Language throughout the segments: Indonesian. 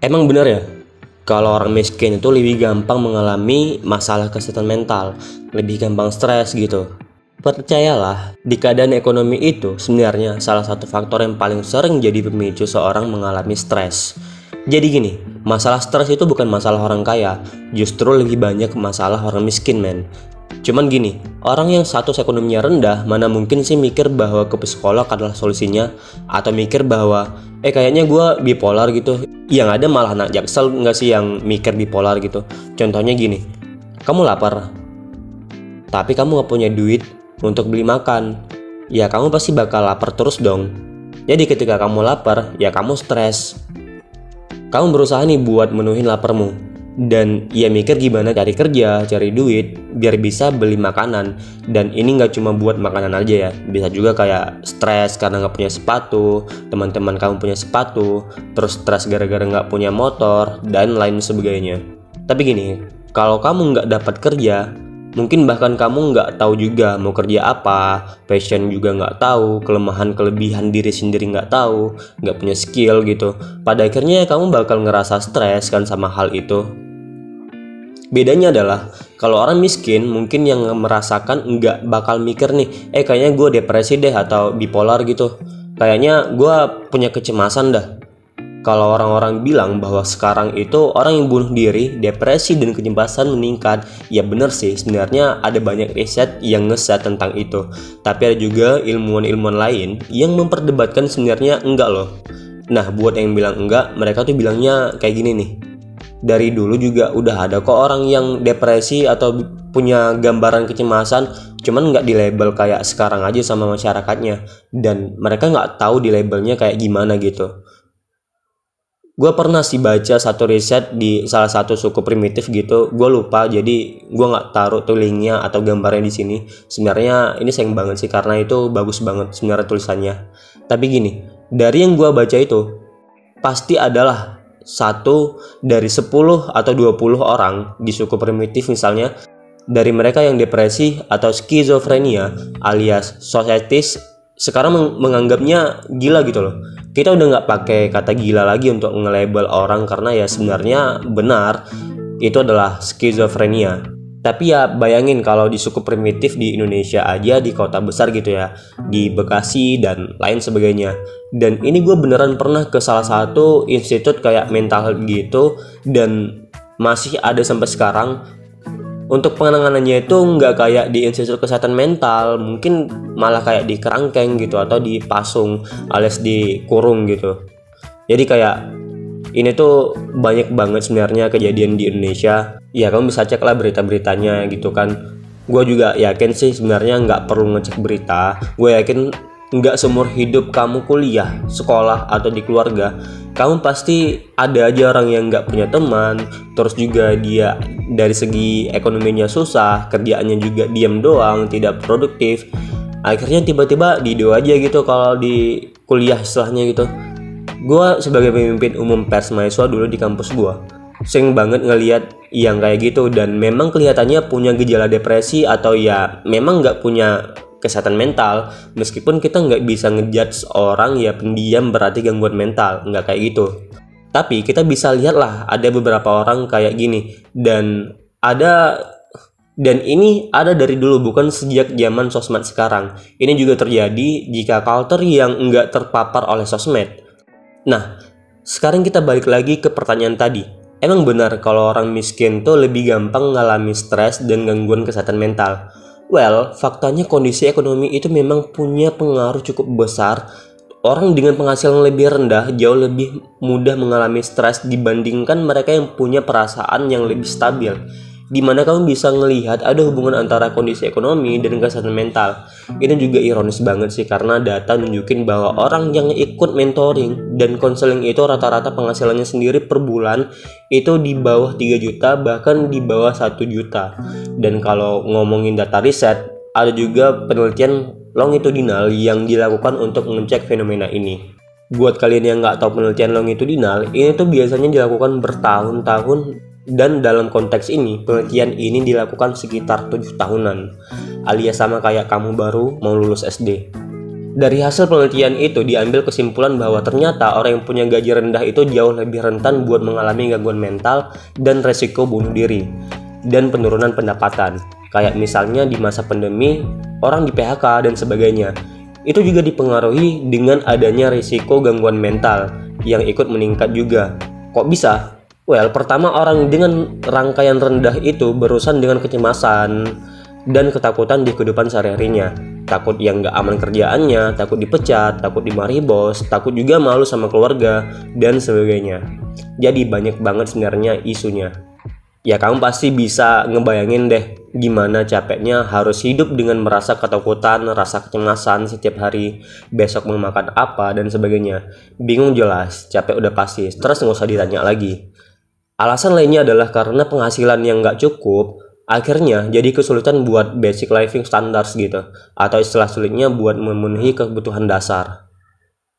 Emang bener ya, kalau orang miskin itu lebih gampang mengalami masalah kesehatan mental, lebih gampang stres gitu. Percayalah, di keadaan ekonomi itu sebenarnya salah satu faktor yang paling sering jadi pemicu seorang mengalami stres. Jadi gini, masalah stres itu bukan masalah orang kaya, justru lebih banyak masalah orang miskin, men. Cuman gini, orang yang status ekonominya rendah mana mungkin sih mikir bahwa ke psikolog adalah solusinya, atau mikir bahwa kayaknya gue bipolar gitu. Yang ada malah anak jaksel nggak sih yang mikir bipolar gitu. Contohnya gini, kamu lapar, tapi kamu nggak punya duit untuk beli makan. Ya kamu pasti bakal lapar terus dong. Jadi ketika kamu lapar, ya kamu stres. Kamu berusaha nih buat menuhin laparmu, dan ya mikir gimana cari kerja, cari duit biar bisa beli makanan. Dan ini nggak cuma buat makanan aja ya, bisa juga kayak stres karena nggak punya sepatu, teman-teman kamu punya sepatu, terus stres gara-gara nggak punya motor dan lain sebagainya. Tapi gini, kalau kamu nggak dapat kerja, mungkin bahkan kamu nggak tahu juga mau kerja apa, passion juga nggak tahu, kelemahan kelebihan diri sendiri nggak tahu, nggak punya skill gitu. Pada akhirnya kamu bakal ngerasa stres kan sama hal itu. Bedanya adalah kalau orang miskin mungkin yang merasakan nggak bakal mikir nih, kayaknya gue depresi deh atau bipolar gitu. Kayaknya gue punya kecemasan dah. Kalau orang-orang bilang bahwa sekarang itu orang yang bunuh diri, depresi dan kecemasan meningkat, ya bener sih, sebenarnya ada banyak riset yang ngeset tentang itu. Tapi ada juga ilmuwan-ilmuwan lain yang memperdebatkan sebenarnya enggak loh. Nah, buat yang bilang enggak, mereka tuh bilangnya kayak gini nih. Dari dulu juga udah ada kok orang yang depresi atau punya gambaran kecemasan, cuman nggak di label kayak sekarang aja sama masyarakatnya. Dan mereka nggak tahu di labelnya kayak gimana gitu. Gue pernah sih baca satu riset di salah satu suku primitif gitu, gue lupa, jadi gue nggak taruh tuh linknya atau gambarnya di sini. Sebenarnya ini sayang banget sih karena itu bagus banget sebenarnya tulisannya. Tapi gini, dari yang gue baca itu pasti adalah 1 dari 10 atau 20 orang di suku primitif misalnya, dari mereka yang depresi atau skizofrenia alias societis sekarang menganggapnya gila gitu loh. Kita udah nggak pakai kata gila lagi untuk nge-label orang karena ya sebenarnya benar itu adalah skizofrenia. Tapi ya bayangin kalau di suku primitif di Indonesia aja, di kota besar gitu ya, di Bekasi dan lain sebagainya. Dan ini gue beneran pernah ke salah satu institut kayak mental health gitu, dan masih ada sampai sekarang. Untuk penanganannya itu nggak kayak di institut kesehatan mental, mungkin malah kayak di kerangkeng gitu atau di pasung alias dikurung gitu. Jadi kayak ini tuh banyak banget sebenarnya kejadian di Indonesia. Ya kamu bisa cek lah berita-beritanya gitu kan. Gue juga yakin sih sebenarnya nggak perlu ngecek berita. Gue yakin nggak seumur hidup kamu kuliah, sekolah atau di keluarga, kamu pasti ada aja orang yang nggak punya teman. Terus juga dia dari segi ekonominya susah, kerjaannya juga diam doang, tidak produktif. Akhirnya tiba-tiba dido aja gitu kalau di kuliah istilahnya gitu. Gue sebagai pemimpin umum pers mahasiswa dulu di kampus gue sering banget ngelihat yang kayak gitu, dan memang kelihatannya punya gejala depresi atau ya memang nggak punya kesehatan mental. Meskipun kita nggak bisa ngejudge orang ya pendiam berarti gangguan mental, nggak kayak gitu. Tapi kita bisa lihat lah ada beberapa orang kayak gini, dan ini ada dari dulu, bukan sejak zaman sosmed sekarang. Ini juga terjadi jika culture yang nggak terpapar oleh sosmed. Nah, sekarang kita balik lagi ke pertanyaan tadi. Emang benar kalau orang miskin tuh lebih gampang mengalami stres dan gangguan kesehatan mental? Well, faktanya kondisi ekonomi itu memang punya pengaruh cukup besar. Orang dengan penghasilan lebih rendah jauh lebih mudah mengalami stres dibandingkan mereka yang punya perasaan yang lebih stabil. Dimana kamu bisa ngelihat ada hubungan antara kondisi ekonomi dan kesehatan mental. Ini juga ironis banget sih karena data nunjukin bahwa orang yang ikut mentoring dan konseling itu rata-rata penghasilannya sendiri per bulan itu di bawah 3 juta, bahkan di bawah 1 juta. Dan kalau ngomongin data riset, ada juga penelitian longitudinal yang dilakukan untuk mengecek fenomena ini. Buat kalian yang nggak tahu penelitian longitudinal, ini tuh biasanya dilakukan bertahun-tahun. Dan dalam konteks ini, penelitian ini dilakukan sekitar 7 tahunan, alias sama kayak kamu baru mau lulus SD. Dari hasil penelitian itu diambil kesimpulan bahwa ternyata orang yang punya gaji rendah itu jauh lebih rentan buat mengalami gangguan mental dan resiko bunuh diri dan penurunan pendapatan. Kayak misalnya di masa pandemi, orang di PHK dan sebagainya. Itu juga dipengaruhi dengan adanya risiko gangguan mental yang ikut meningkat juga. Kok bisa? Well, pertama orang dengan rangkaian rendah itu berurusan dengan kecemasan dan ketakutan di kehidupan sehari-harinya. Takut yang gak aman kerjaannya, takut dipecat, takut dimarahi bos, takut juga malu sama keluarga, dan sebagainya. Jadi banyak banget sebenarnya isunya. Ya kamu pasti bisa ngebayangin deh gimana capeknya harus hidup dengan merasa ketakutan, rasa kecemasan setiap hari, besok mau makan apa dan sebagainya. Bingung jelas, capek udah pasti, stres nggak usah ditanya lagi. Alasan lainnya adalah karena penghasilan yang nggak cukup, akhirnya jadi kesulitan buat basic living standards gitu, atau istilah sulitnya buat memenuhi kebutuhan dasar.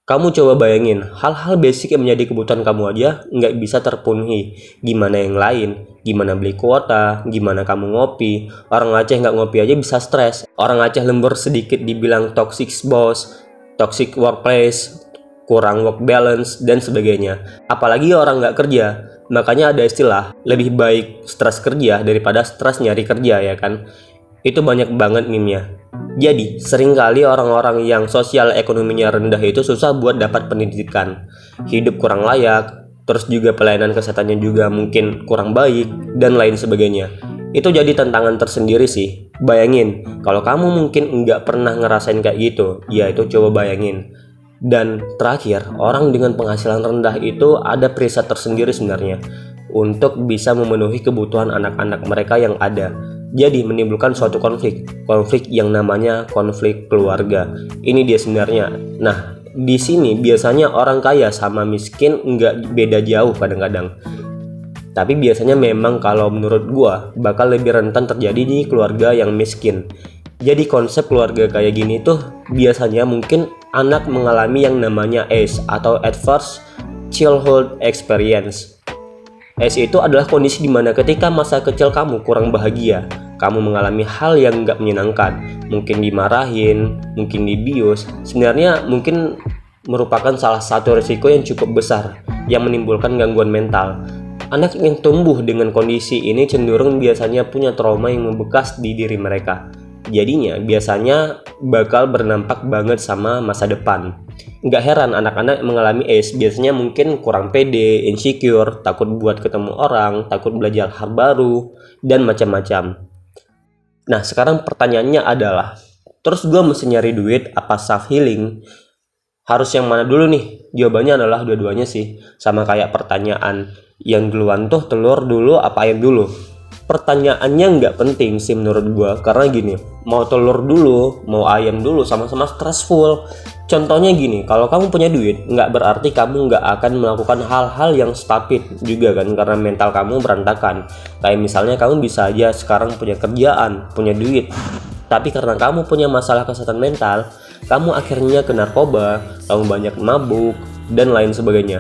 Kamu coba bayangin, hal-hal basic yang menjadi kebutuhan kamu aja nggak bisa terpenuhi. Gimana yang lain? Gimana beli kuota? Gimana kamu ngopi? Orang Aceh nggak ngopi aja bisa stres. Orang Aceh lembur sedikit dibilang toxic boss, toxic workplace, kurang work balance, dan sebagainya. Apalagi orang nggak kerja. Makanya ada istilah, lebih baik stres kerja daripada stres nyari kerja ya kan? Itu banyak banget meme-nya. Jadi, seringkali orang-orang yang sosial ekonominya rendah itu susah buat dapat pendidikan, hidup kurang layak, terus juga pelayanan kesehatannya juga mungkin kurang baik, dan lain sebagainya. Itu jadi tantangan tersendiri sih. Bayangin, kalau kamu mungkin nggak pernah ngerasain kayak gitu, ya itu coba bayangin. Dan terakhir, orang dengan penghasilan rendah itu ada preset tersendiri sebenarnya untuk bisa memenuhi kebutuhan anak-anak mereka yang ada. Jadi menimbulkan suatu konflik yang namanya konflik keluarga. Ini dia sebenarnya. Nah, di sini biasanya orang kaya sama miskin nggak beda jauh kadang-kadang. Tapi biasanya memang kalau menurut gua bakal lebih rentan terjadi di keluarga yang miskin. Jadi konsep keluarga kayak gini tuh biasanya mungkin anak mengalami yang namanya ACE atau Adverse Childhood Experience. ACE itu adalah kondisi dimana ketika masa kecil kamu kurang bahagia, kamu mengalami hal yang nggak menyenangkan, mungkin dimarahin, mungkin dibius, sebenarnya mungkin merupakan salah satu risiko yang cukup besar yang menimbulkan gangguan mental. Anak yang tumbuh dengan kondisi ini cenderung biasanya punya trauma yang membekas di diri mereka. Jadinya biasanya bakal berdampak banget sama masa depan. Nggak heran anak-anak mengalami ACE biasanya mungkin kurang pede, insecure, takut buat ketemu orang, takut belajar hal baru, dan macam-macam. Nah sekarang pertanyaannya adalah, terus gue mesti nyari duit apa self healing? Harus yang mana dulu nih? Jawabannya adalah dua-duanya sih. Sama kayak pertanyaan, yang duluan tuh telur dulu apa ayam dulu? Pertanyaannya nggak penting sih menurut gue, karena gini, mau telur dulu, mau ayam dulu, sama-sama stressful. Contohnya gini, kalau kamu punya duit, nggak berarti kamu nggak akan melakukan hal-hal yang stupid juga kan, karena mental kamu berantakan. Kayak misalnya kamu bisa aja sekarang punya kerjaan, punya duit, tapi karena kamu punya masalah kesehatan mental, kamu akhirnya ke narkoba, kamu banyak mabuk, dan lain sebagainya.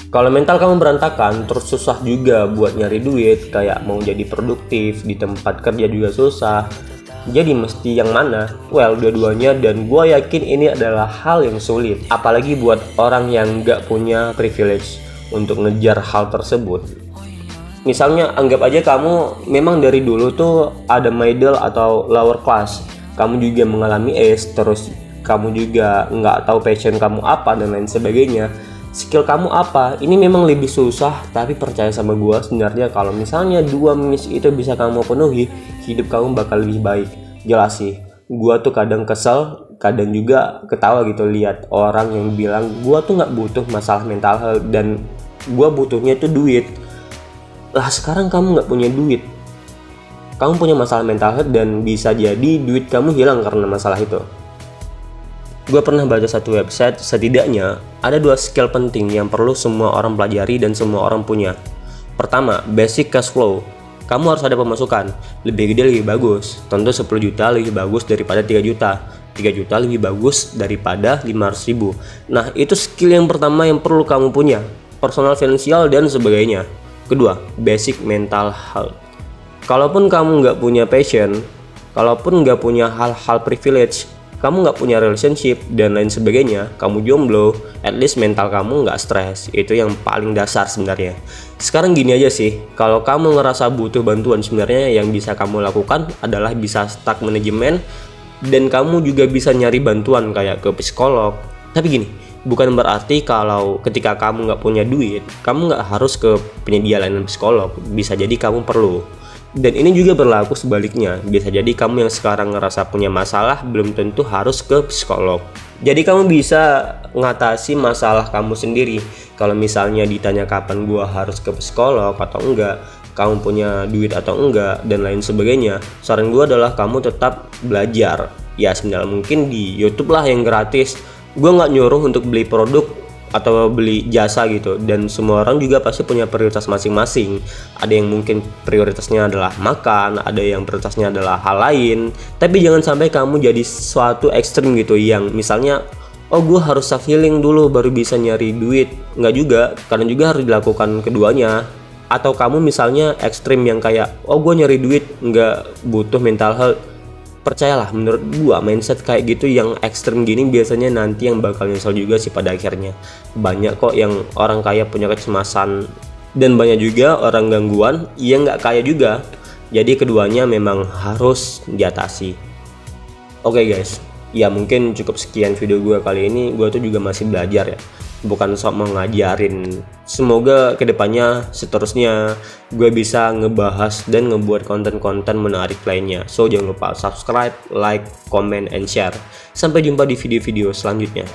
Kalau mental kamu berantakan, terus susah juga buat nyari duit, kayak mau jadi produktif, di tempat kerja juga susah. Jadi mesti yang mana? Well, dua-duanya, dan gue yakin ini adalah hal yang sulit. Apalagi buat orang yang gak punya privilege untuk ngejar hal tersebut. Misalnya anggap aja kamu memang dari dulu tuh ada middle atau lower class. Kamu juga mengalami ACE, terus kamu juga nggak tahu passion kamu apa dan lain sebagainya. Skill kamu apa? Ini memang lebih susah, tapi percaya sama gue sebenarnya kalau misalnya dua miss itu bisa kamu penuhi, hidup kamu bakal lebih baik. Jelas sih, gue tuh kadang kesel, kadang juga ketawa gitu lihat orang yang bilang gue tuh nggak butuh masalah mental health dan gue butuhnya itu duit. Lah sekarang kamu nggak punya duit, kamu punya masalah mental health dan bisa jadi duit kamu hilang karena masalah itu. Gue pernah baca satu website, setidaknya ada 2 skill penting yang perlu semua orang pelajari dan semua orang punya. Pertama, basic cash flow. Kamu harus ada pemasukan, lebih gede lebih bagus. Tentu 10 juta lebih bagus daripada 3 juta. 3 juta lebih bagus daripada 500 ribu. Nah itu skill yang pertama yang perlu kamu punya, personal finansial dan sebagainya. Kedua, basic mental health. Kalaupun kamu nggak punya passion, kalaupun nggak punya hal-hal privilege, kamu nggak punya relationship dan lain sebagainya, kamu jomblo, at least mental kamu nggak stres. Itu yang paling dasar sebenarnya. Sekarang gini aja sih, kalau kamu ngerasa butuh bantuan, sebenarnya yang bisa kamu lakukan adalah bisa start manajemen, dan kamu juga bisa nyari bantuan kayak ke psikolog. Tapi gini, bukan berarti kalau ketika kamu nggak punya duit, kamu nggak harus ke penyedia layanan psikolog. Bisa jadi kamu perlu. Dan ini juga berlaku sebaliknya. Bisa jadi kamu yang sekarang ngerasa punya masalah belum tentu harus ke psikolog. Jadi kamu bisa ngatasi masalah kamu sendiri. Kalau misalnya ditanya kapan gua harus ke psikolog atau enggak, kamu punya duit atau enggak, dan lain sebagainya, saran gua adalah kamu tetap belajar. Ya sebenarnya mungkin di YouTube lah yang gratis. Gua nggak nyuruh untuk beli produk atau beli jasa gitu, dan semua orang juga pasti punya prioritas masing-masing. Ada yang mungkin prioritasnya adalah makan, ada yang prioritasnya adalah hal lain. Tapi jangan sampai kamu jadi suatu ekstrim gitu, yang misalnya oh gue harus self healing dulu baru bisa nyari duit. Nggak juga, karena juga harus dilakukan keduanya. Atau kamu misalnya ekstrim yang kayak oh gue nyari duit nggak butuh mental health. Percayalah, menurut gua mindset kayak gitu yang ekstrem gini biasanya nanti yang bakal nyesel juga sih pada akhirnya. Banyak kok yang orang kaya punya kecemasan, dan banyak juga orang gangguan yang nggak kaya juga. Jadi keduanya memang harus diatasi. Oke guys, ya mungkin cukup sekian video gua kali ini. Gua tuh juga masih belajar ya, bukan sok mau ngajarin. Semoga kedepannya seterusnya gue bisa ngebahas dan ngebuat konten-konten menarik lainnya. So jangan lupa subscribe, like, comment, and share. Sampai jumpa di video-video selanjutnya.